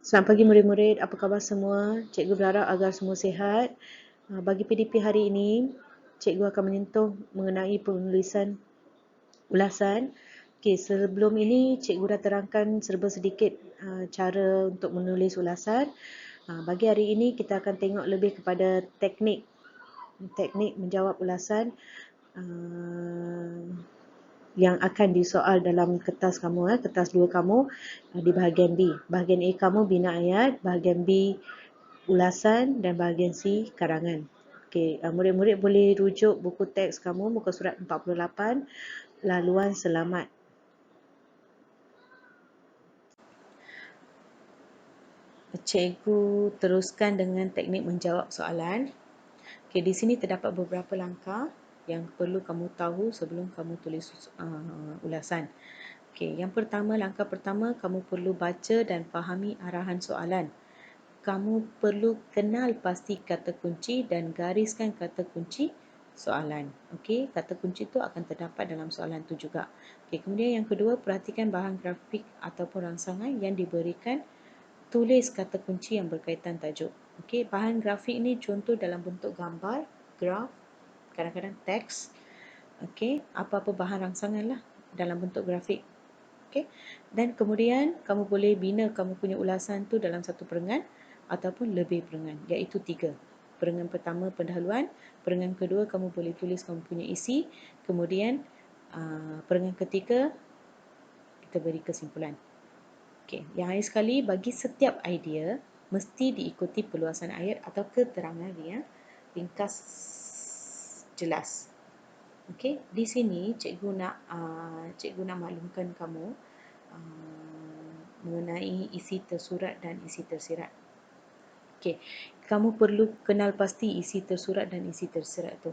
Selamat pagi murid-murid, apa khabar semua? Cikgu berharap agar semua sihat. Bagi PDP hari ini, cikgu akan menyentuh mengenai penulisan ulasan. Okey, sebelum ini cikgu dah terangkan serba sedikit cara untuk menulis ulasan. Bagi hari ini kita akan tengok lebih kepada teknik menjawab ulasan yang akan disoal dalam kertas kamu, kertas 2 kamu di bahagian B. Bahagian A kamu bina ayat, bahagian B ulasan dan bahagian C karangan. Okey, murid-murid boleh rujuk buku teks kamu muka surat 48 laluan selamat. Cikgu teruskan dengan teknik menjawab soalan. Okey, di sini terdapat beberapa langkah yang perlu kamu tahu sebelum kamu tulis ulasan. Okey, yang pertama, langkah pertama, kamu perlu baca dan fahami arahan soalan. Kamu perlu kenal pasti kata kunci dan gariskan kata kunci soalan. Okey, kata kunci itu akan terdapat dalam soalan itu juga. Okey, kemudian yang kedua, perhatikan bahan grafik ataupun rangsangan yang diberikan. Tulis kata kunci yang berkaitan tajuk. Okey, bahan grafik ini contoh dalam bentuk gambar, graf, kadang-kadang teks. Okey, apa-apa bahan rangsangan lah dalam bentuk grafik. Okey, dan kemudian kamu boleh bina kamu punya ulasan tu dalam satu perengan ataupun lebih perengan, iaitu 3. Perengan pertama pendahuluan, perengan kedua kamu boleh tulis kamu punya isi, kemudian perengan ketiga kita beri kesimpulan. Okey, yang akhir sekali, bagi setiap idea mesti diikuti perluasan ayat atau keterangan yang ringkas jelas. Okey, di sini cikgu nak maklumkan kamu mengenai isi tersurat dan isi tersirat. Okey, kamu perlu kenal pasti isi tersurat dan isi tersirat tu.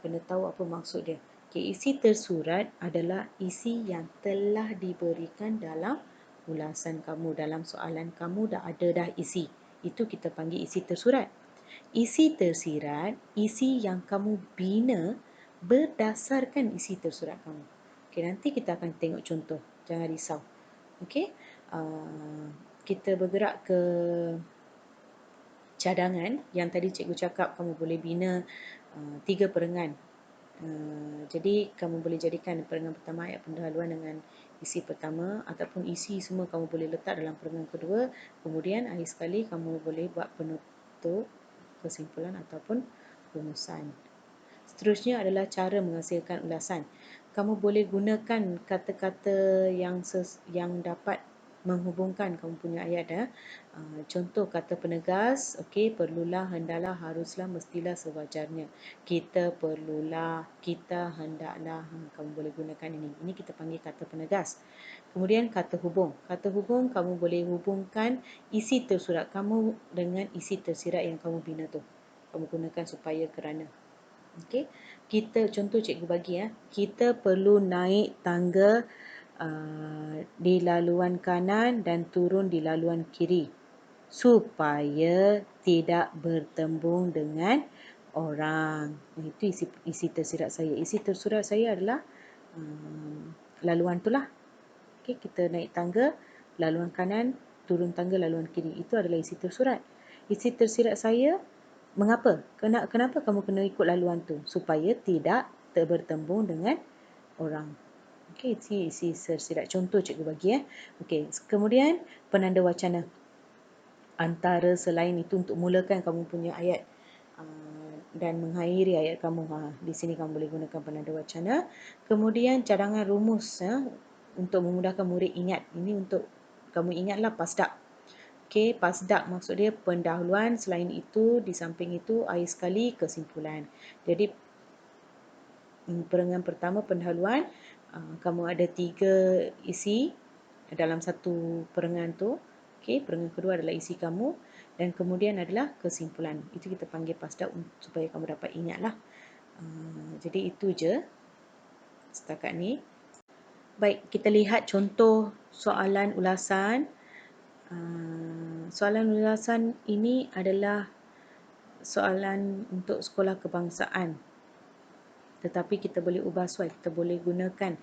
Kena tahu apa maksud dia. Okey, isi tersurat adalah isi yang telah diberikan dalam ulasan kamu, dalam soalan kamu dah ada dah isi. Itu kita panggil isi tersurat. Isi tersirat, isi yang kamu bina berdasarkan isi tersurat kamu. Okey, nanti kita akan tengok contoh. Jangan risau. Okey, kita bergerak ke cadangan yang tadi cikgu cakap kamu boleh bina 3 perengan. Jadi kamu boleh jadikan perengan pertama ayat pendahuluan dengan isi pertama ataupun isi semua kamu boleh letak dalam perengan kedua. Kemudian akhir sekali kamu boleh buat penutup, kesimpulan ataupun rumusan. Seterusnya adalah cara menghasilkan ulasan. Kamu boleh gunakan kata-kata yang dapat menghubungkan kamu punya ayat. Contoh kata penegas, okey, perlulah, hendaklah, haruslah, mestilah, sewajarnya. Kita perlulah, kita hendaklah, kamu boleh gunakan ini. Ini kita panggil kata penegas. Kemudian kata hubung. Kata hubung kamu boleh hubungkan isi tersurat kamu dengan isi tersirat yang kamu bina tu. Kamu gunakan supaya kerana. Okey, kita contoh cikgu bagi kita perlu naik tangga di laluan kanan dan turun di laluan kiri supaya tidak bertembung dengan orang. Itu isi tersirat saya. Isi tersirat saya adalah laluan itulah. Okey, kita naik tangga laluan kanan, turun tangga laluan kiri. Itu adalah isi tersurat. Isi tersirat saya, mengapa? Kenapa kamu kena ikut laluan tu? Supaya tidak bertembung dengan orang. Okey, isi tersirat. Contoh cikgu bagi Okey, kemudian penanda wacana. Antara selain itu untuk mulakan kamu punya ayat dan mengakhiri ayat kamu. Di sini kamu boleh gunakan penanda wacana. Kemudian cadangan rumus untuk memudahkan murid ingat. Ini untuk kamu ingatlah pasdak. Okey, pasdak maksud dia pendahuluan, selain itu di samping itu akhir sekali kesimpulan. Jadi perengan pertama pendahuluan, kamu ada 3 isi dalam satu perengan tu. Okey, perengan kedua adalah isi kamu dan kemudian adalah kesimpulan. Itu kita panggil pasdak supaya kamu dapat ingatlah. Jadi itu je setakat ni. Baik, kita lihat contoh soalan ulasan. Soalan ulasan ini adalah soalan untuk sekolah kebangsaan. Tetapi kita boleh ubah suai, kita boleh gunakan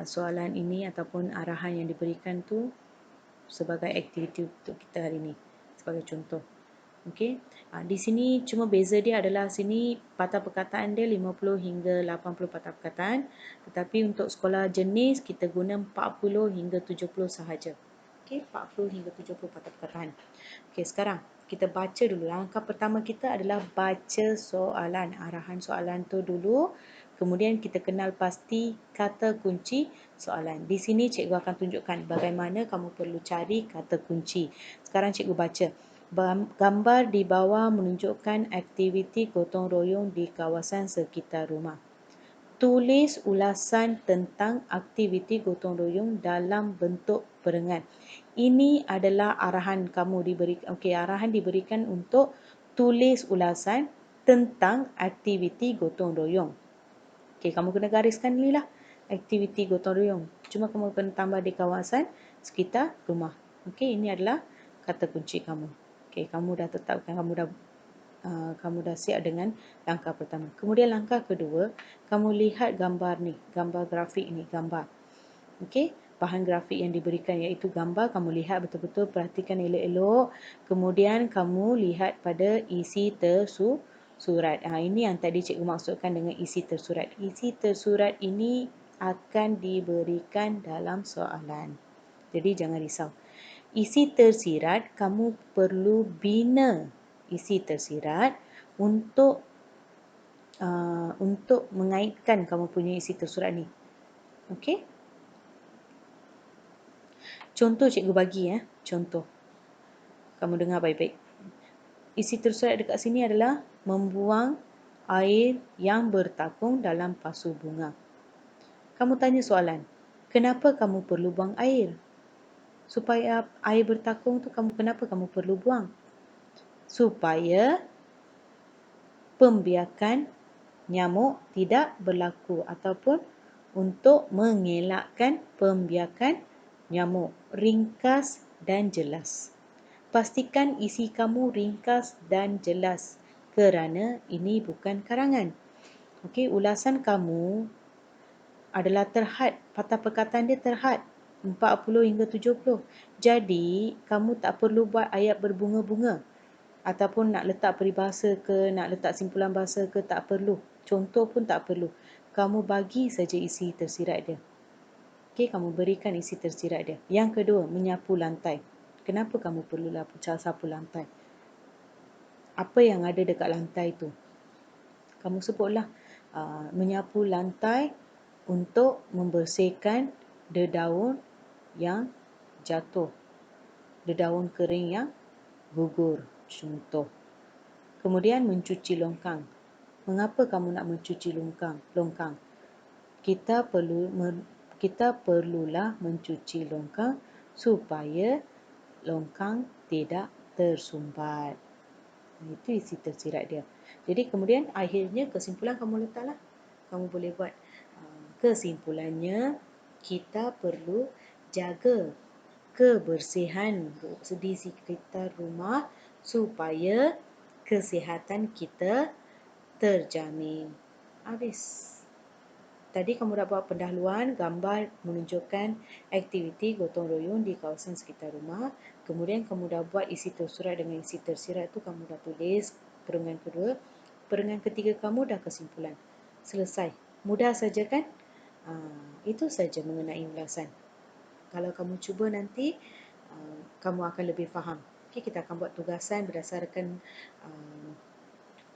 soalan ini ataupun arahan yang diberikan tu sebagai aktiviti untuk kita hari ini, sebagai contoh. Okey. Di sini cuma beza dia adalah sini patah perkataan dia 50 hingga 80 patah perkataan, tetapi untuk sekolah jenis kita guna 40 hingga 70 sahaja. Okey, 40 hingga 70 patah perkataan. Okey, sekarang kita baca dulu. Langkah pertama kita adalah baca soalan. Arahan soalan tu dulu. Kemudian kita kenal pasti kata kunci soalan. Di sini cikgu akan tunjukkan bagaimana kamu perlu cari kata kunci. Sekarang cikgu baca. Gambar di bawah menunjukkan aktiviti gotong royong di kawasan sekitar rumah. Tulis ulasan tentang aktiviti gotong royong dalam bentuk perengan. Ini adalah arahan kamu diberikan. Okey, arahan diberikan untuk tulis ulasan tentang aktiviti gotong royong. Okey, kamu kena gariskan ni lah aktiviti gotong royong. Cuma kamu kena tambah di kawasan sekitar rumah. Okey, ini adalah kata kunci kamu. Okey, kamu dah tetapkan, kamu dah siap dengan langkah pertama. Kemudian langkah kedua, kamu lihat gambar ni, gambar grafik ni, gambar. Okey, bahan grafik yang diberikan iaitu gambar, kamu lihat betul-betul, perhatikan elok-elok. Kemudian kamu lihat pada isi tersurat. Ini yang tadi cikgu maksudkan dengan isi tersurat. Isi tersurat ini akan diberikan dalam soalan. Jadi jangan risau. Isi tersirat, kamu perlu bina isi tersirat untuk mengaitkan kamu punya isi tersurat ni. Okey? Contoh cikgu bagi contoh. Kamu dengar baik-baik. Isi tersurat dekat sini adalah membuang air yang bertakung dalam pasu bunga. Kamu tanya soalan, kenapa kamu perlu buang air? Supaya air bertakung tu kenapa kamu perlu buang? Supaya pembiakan nyamuk tidak berlaku ataupun untuk mengelakkan pembiakan nyamuk. Ringkas dan jelas. Pastikan isi kamu ringkas dan jelas kerana ini bukan karangan. Okey, ulasan kamu adalah terhad, patah perkataan dia terhad 40 hingga 70. Jadi, kamu tak perlu buat ayat berbunga-bunga ataupun nak letak peribahasa ke, nak letak simpulan bahasa ke, tak perlu. Contoh pun tak perlu. Kamu bagi saja isi tersirat dia. Okey, kamu berikan isi tersirat dia. Yang kedua, menyapu lantai. Kenapa kamu perlulah sapu lantai? Apa yang ada dekat lantai tu? Kamu sebutlah menyapu lantai untuk membersihkan dedaun yang jatuh, dedaun kering yang gugur, contoh. Kemudian mencuci longkang. Mengapa kamu nak mencuci longkang? Kita perlulah mencuci longkang supaya longkang tidak tersumbat. Itu isi tersirat dia. Jadi kemudian akhirnya kesimpulan kamu letaklah. Kamu boleh buat kesimpulannya, kita perlu jaga kebersihan di sekitar rumah supaya kesihatan kita terjamin. Habis. Tadi kamu dah buat pendahuluan, gambar menunjukkan aktiviti gotong royong di kawasan sekitar rumah. Kemudian kamu dah buat isi tersurat dengan isi tersirat tu, kamu dah tulis perengan kedua. Perengan ketiga kamu dah kesimpulan. Selesai. Mudah saja kan? Itu saja mengenai ulasan. Kalau kamu cuba nanti, kamu akan lebih faham. Okay, kita akan buat tugasan berdasarkan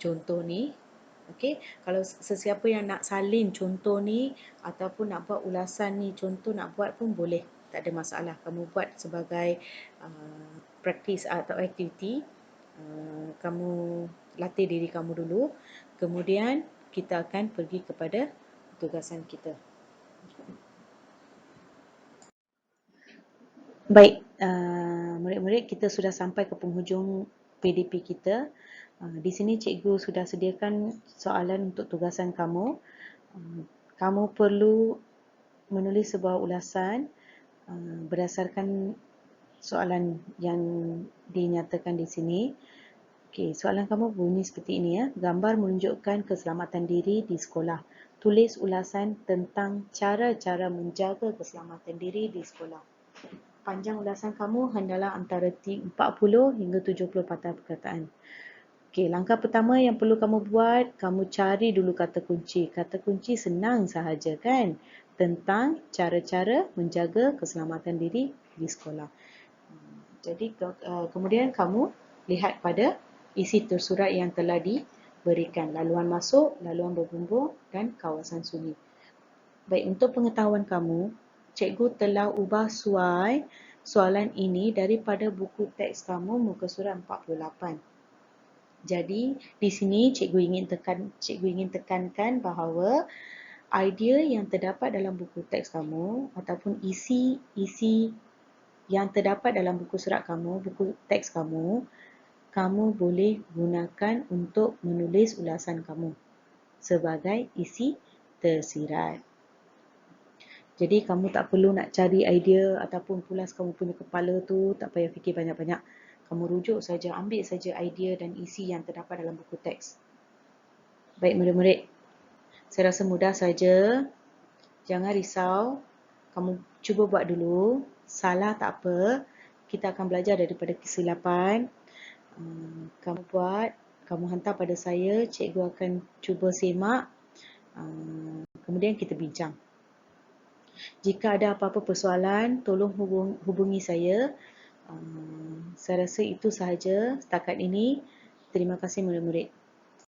contoh ni. Okey, kalau sesiapa yang nak salin contoh ni ataupun nak buat ulasan ni, contoh nak buat pun boleh, tak ada masalah. Kamu buat sebagai praktis atau aktiviti. Kamu latih diri kamu dulu, kemudian kita akan pergi kepada tugasan kita. Baik, murid-murid, kita sudah sampai ke penghujung PDP kita. Di sini cikgu sudah sediakan soalan untuk tugasan kamu. Kamu perlu menulis sebuah ulasan berdasarkan soalan yang dinyatakan di sini. Okey, soalan kamu bunyi seperti ini ya. Gambar menunjukkan keselamatan diri di sekolah. Tulis ulasan tentang cara-cara menjaga keselamatan diri di sekolah. panjang ulasan kamu hendaklah antara 40 hingga 70 patah perkataan. Okey, langkah pertama yang perlu kamu buat, kamu cari dulu kata kunci. Kata kunci senang sahaja kan? Tentang cara-cara menjaga keselamatan diri di sekolah. Jadi kemudian kamu lihat pada isi tersurat yang telah diberikan. Laluan masuk, laluan berbumbung dan kawasan sunyi. Baik, untuk pengetahuan kamu, cikgu telah ubah soalan ini daripada buku teks kamu muka surat 48. Jadi, di sini cikgu ingin tekankan bahawa idea yang terdapat dalam buku teks kamu ataupun isi yang terdapat dalam buku surat kamu, buku teks kamu, kamu boleh gunakan untuk menulis ulasan kamu sebagai isi tersirat. Jadi kamu tak perlu nak cari idea ataupun pulas kamu punya kepala tu, tak payah fikir banyak-banyak. Kamu rujuk saja, ambil saja idea dan isi yang terdapat dalam buku teks. Baik murid-murid, saya rasa mudah saja. Jangan risau, kamu cuba buat dulu. Salah tak apa, kita akan belajar daripada kesilapan. Kamu buat, kamu hantar pada saya, cikgu akan cuba semak. Kemudian kita bincang. Jika ada apa-apa persoalan, tolong hubungi saya. Saya rasa itu sahaja setakat ini. Terima kasih murid-murid.